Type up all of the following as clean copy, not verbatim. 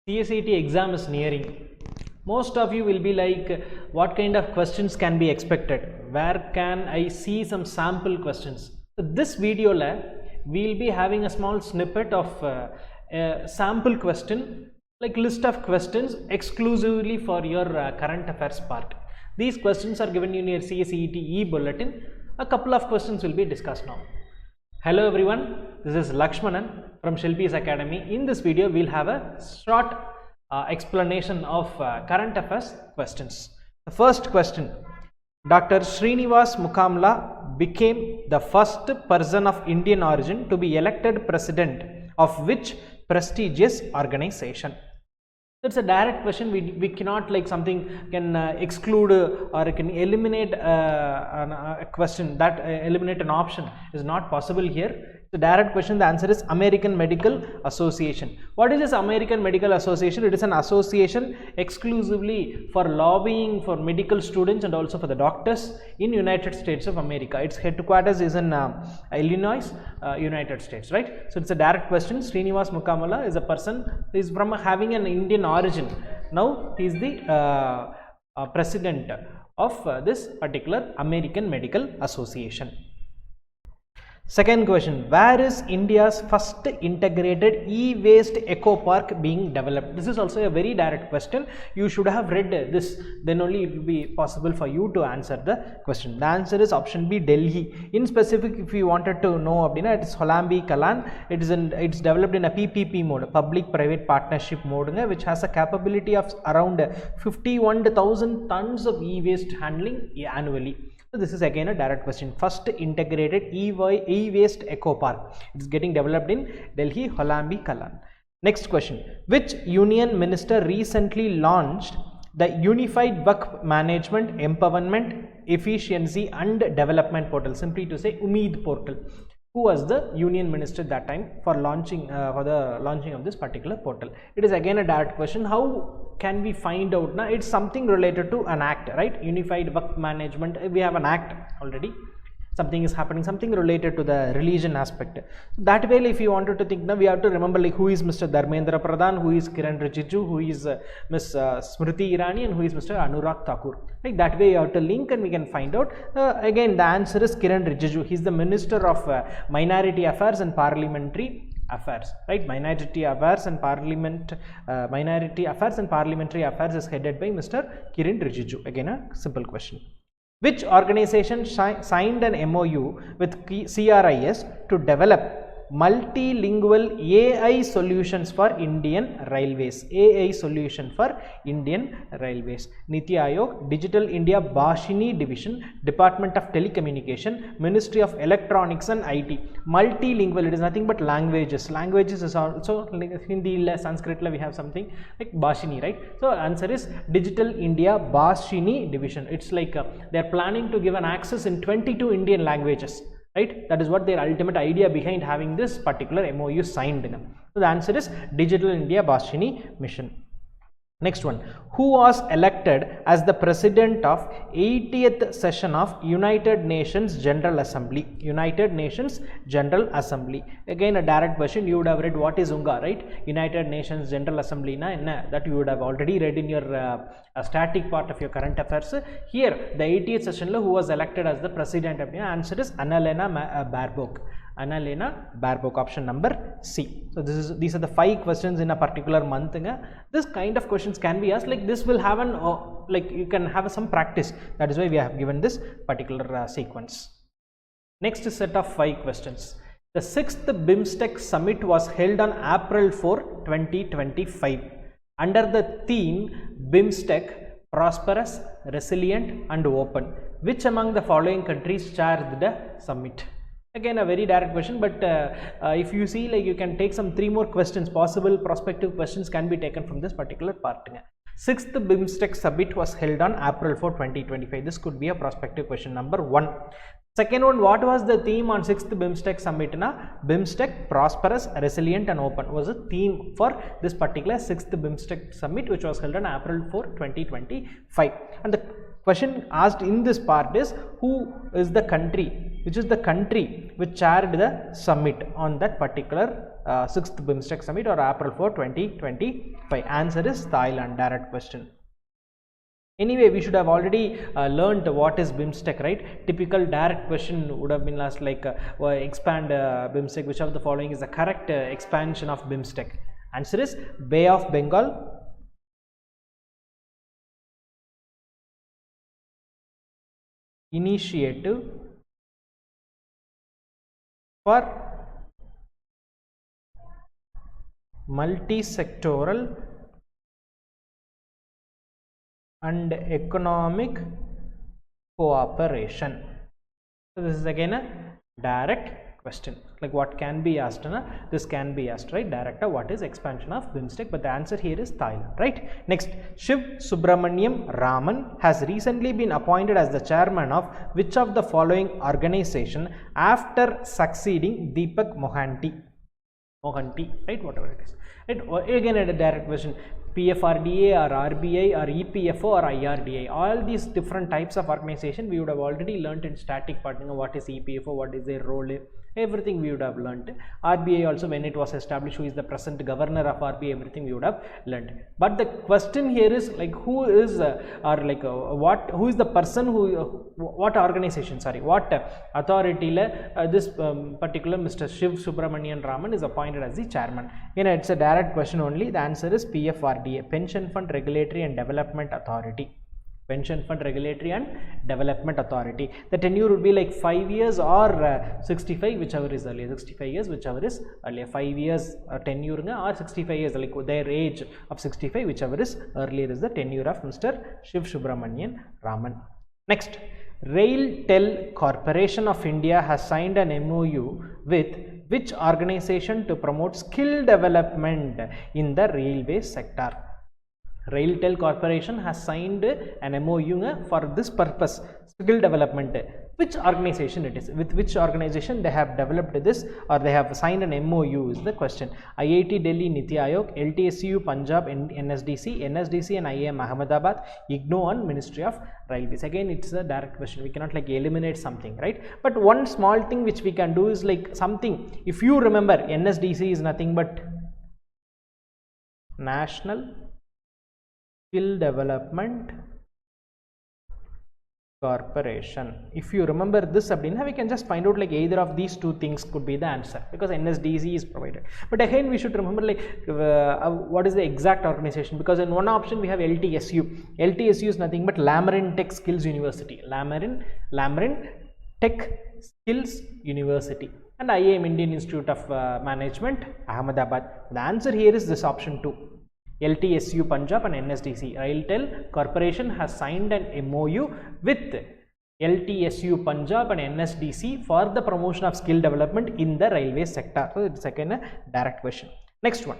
CSEET exam is nearing. Most of you will be like, what kind of questions can be expected? Where can I see some sample questions? So this video we will be having a small snippet of a sample question, like list of questions exclusively for your current affairs part. These questions are given in your CSEET e-bulletin. A couple of questions will be discussed now. Hello everyone, this is Lakshmanan from Shilpis Academy. In this video, we will have a short explanation of current affairs questions. The first question, Dr. Srinivas Mukkamala became the first person of Indian origin to be elected president of which prestigious organization? It's a direct question. We cannot like something can exclude or can eliminate a question that eliminate an option is not possible here. The direct question, the answer is American Medical Association. What is this American Medical Association? It is an association exclusively for lobbying for medical students and also for the doctors in United States of America. Its headquarters is in Illinois, United States, right? So it's a direct question. Srinivas Mukkamala is a person who is from having an Indian origin. Now he is the president of this particular American Medical Association. Second question, where is India's first integrated e-waste eco park being developed? This is also a very direct question. You should have read this, then only it will be possible for you to answer the question. The answer is option B, Delhi. In specific, if you wanted to know, it is Hollambi Kalan. It's developed in a PPP mode, public-private partnership mode, which has a capability of around 51,000 tons of e-waste handling annually. So this is again a direct question. First integrated e-waste eco park. It is getting developed in Delhi, Hollambi Kalan. Next question. Which union minister recently launched the Unified Work Management, Empowerment, Efficiency and Development Portal? Simply to say, Umeed portal. Who was the union minister that time for launching of this particular portal? It is again a direct question. How can we find out? Now it's something related to an act, right? Unified Work Management. We have an act already. Something is happening, something related to the religion aspect. That way, if you wanted to think, now we have to remember like who is Mr. Dharmendra Pradhan, who is Kiran Rijiju, who is Ms. Smriti Irani, and who is Mr. Anurag Thakur. Like that way, you have to link and we can find out. Again, the answer is Kiran Rijiju. He is the Minister of Minority Affairs and Parliamentary Affairs, right? Minority Affairs and Parliamentary Affairs is headed by Mr. Kiran Rijiju. Again, a simple question. Which organization signed an MOU with CRIS to develop multilingual AI solutions for Indian Railways? AI solution for Indian Railways. Niti Aayog, Digital India Bhashini Division, Department of Telecommunication, Ministry of Electronics and IT. Multilingual, it is nothing but languages. Languages is also like Hindi, Sanskrit, we have something like Bhashini, right? So answer is Digital India Bhashini Division. It's like they are planning to give an access in 22 Indian languages. Right? That is what their ultimate idea behind having this particular MOU signed. So the answer is Digital India Bhashini Mission. Next one, who was elected as the president of 80th session of United Nations General Assembly? United Nations General Assembly. Again a direct question. You would have read what is UNGA, right? United Nations General Assembly that you would have already read in your static part of your current affairs. Here the 80th session who was elected as the president of the answer is Annalena Baerbock. Annalena Baerbock, option number C. So these are the 5 questions in a particular month. This kind of questions can be asked. Like this will have an like you can have some practice. That is why we have given this particular sequence. Next set of 5 questions. The 6th BIMSTEC summit was held on April 4, 2025 under the theme BIMSTEC Prosperous, Resilient and Open. Which among the following countries chaired the summit? Again a very direct question, but if you see, like you can take some 3 more questions, possible prospective questions can be taken from this particular part. 6th BIMSTEC summit was held on April 4, 2025. This could be a prospective question number 1. Second one, what was the theme on 6th BIMSTEC summit? BIMSTEC Prosperous, Resilient and Open was a theme for this particular 6th BIMSTEC summit, which was held on April 4, 2025. And the question asked in this part is, who is the country which is the country which chaired the summit on that particular 6th BIMSTEC summit or April 4, 2025? Answer is Thailand. Direct question. Anyway, we should have already learned what is BIMSTEC, right? Typical direct question would have been asked like expand BIMSTEC. Which of the following is the correct expansion of BIMSTEC? Answer is Bay of Bengal, Initiative for Multi-Sectoral and Economic Cooperation. So this is again a direct question, like what can be asked, this can be asked, right? Director, what is expansion of BIMSTEC? But the answer here is Thailand, right? Next, Shiv Subramaniam Raman has recently been appointed as the chairman of which of the following organization after succeeding Deepak Mohanty, right? Whatever it is, right? Again a direct question. PFRDA or RBI or EPFO or IRDA, all these different types of organization we would have already learnt in static part. What is EPFO, what is their role, everything we would have learnt. RBI also, when it was established, who is the present governor of RBI, everything we would have learnt. But the question here is like who is who is the person who, what organization, sorry, what authority this particular Mr. Shiv Subramanian Raman is appointed as the chairman. It's a direct question only. The answer is PFRDA, Pension Fund Regulatory and Development Authority. Pension Fund Regulatory and Development Authority. The tenure would be like 5 years or 65, whichever is earlier. 65 years, whichever is earlier. 5 years tenure or 65 years, like their age of 65, whichever is earlier is the tenure of Mr. Shiv Subramanian Raman. Next, RailTel Corporation of India has signed an MOU with which organization to promote skill development in the railway sector? RailTel Corporation has signed an MOU for this purpose, skill development. Which organization it is? With which organization they have developed this, or they have signed an MOU is the question. IIT Delhi Niti Aayog, LTSU Punjab NSDC, NSDC and IIM Ahmedabad, IGNOU and Ministry of Railways. Again, it's a direct question. We cannot like eliminate something, right? But one small thing which we can do is like something. If you remember, NSDC is nothing but National Skill Development Corporation. If you remember this, we can just find out like either of these two things could be the answer, because NSDC is provided. But again, we should remember like what is the exact organization, because in one option we have LTSU. LTSU is nothing but Lamarin Tech Skills University. Lamarin Tech Skills University. And IIM Indian Institute of Management, Ahmedabad. The answer here is this option 2. LTSU Punjab and NSDC. RailTel Corporation has signed an MOU with LTSU Punjab and NSDC for the promotion of skill development in the railway sector. So it's again a direct question. Next one.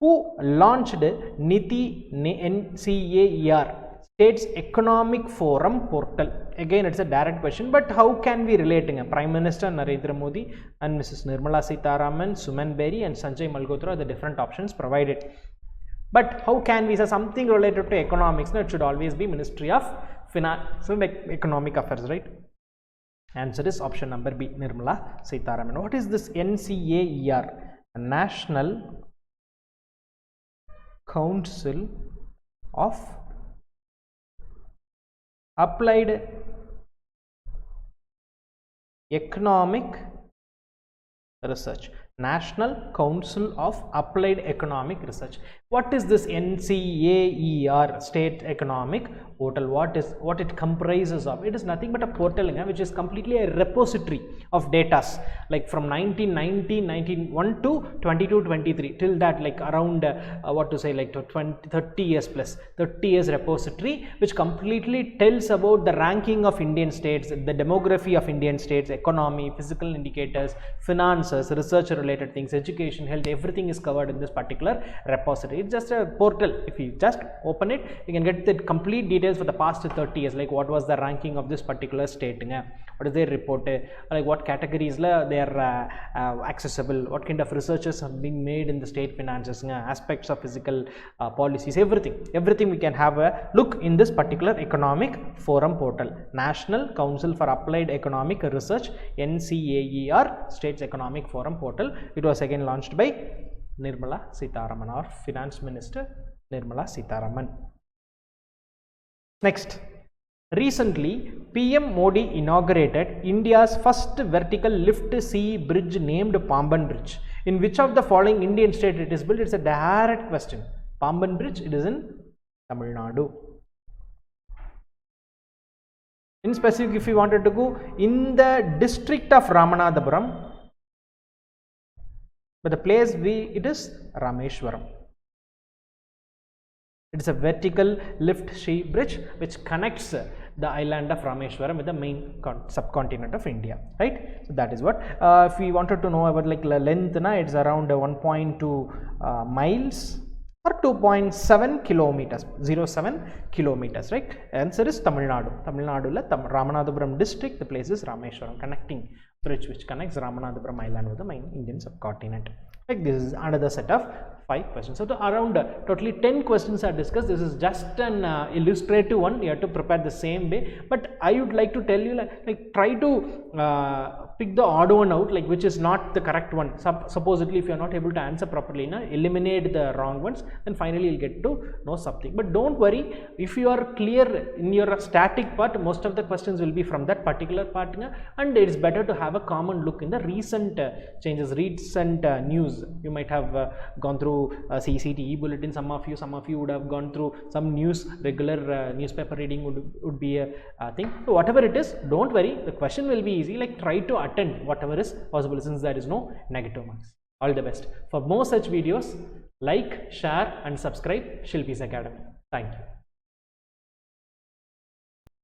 Who launched Niti NCAER, States Economic Forum portal? Again, it's a direct question, but how can we relate? Prime Minister Narendra Modi and Mrs. Nirmala Sitharaman, Suman Berry and Sanjay Malhotra are the different options provided. But how can we say something related to economics? No, it should always be Ministry of Finance, so like Economic Affairs, right? Answer is option number B, Nirmala Sitharaman. What is this NCAER? National Council of Applied Economic Research. National Council of Applied Economic Research. What is this NCAER, State Economic Portal? What it comprises of? It is nothing but a portal which is completely a repository of data, like from 1991 to 22-23 till that, like around what to say, like to 30 years plus, 30 years repository, which completely tells about the ranking of Indian states, the demography of Indian states, economy, physical indicators, finances, research related related things, education, health, everything is covered in this particular repository. It's just a portal. If you just open it, you can get the complete details for the past 30 years, like what was the ranking of this particular state, what is their report, like what categories they are accessible, what kind of researches have been made in the state finances, aspects of physical policies, everything we can have a look in this particular economic forum portal. National Council for Applied Economic Research, NCAER, States Economic Forum portal. It was again launched by Nirmala Sitharaman, or Finance Minister Nirmala Sitharaman. Next, recently PM Modi inaugurated India's first vertical lift sea bridge named Pamban Bridge. In which of the following Indian state it is built? It's a direct question. Pamban Bridge, it is in Tamil Nadu. In specific, if you wanted to go in the district of Ramanathapuram, but the place it is Rameshwaram. It is a vertical lift sea bridge which connects the island of Rameshwaram with the main subcontinent of India, right? So that is what. If we wanted to know about like length, it's around 1.2 miles. Or 2.7 kilometers, 07 kilometers, right? Answer is Tamil Nadu. Tamil Nadu la Ramanathapuram district, the place is Rameshwaram, connecting bridge which connects Ramanathapuram island with the main Indian subcontinent. Like this is another set of 5 questions. So around totally 10 questions are discussed. This is just an illustrative one. You have to prepare the same way. But I would like to tell you, like try to pick the odd one out, like which is not the correct one. Supposedly, if you are not able to answer properly, eliminate the wrong ones. Then finally, you'll get to know something. But don't worry, if you are clear in your static part, most of the questions will be from that particular part, and it is better to have a common look in the recent changes, recent news. You might have gone through CSEET e-bulletin. Some of you would have gone through some news. Regular newspaper reading would be a thing. So whatever it is, don't worry. The question will be easy. Like try to attend whatever is possible, since there is no negative marks. All the best. For more such videos, like, share and subscribe Shilpis Academy. Thank you.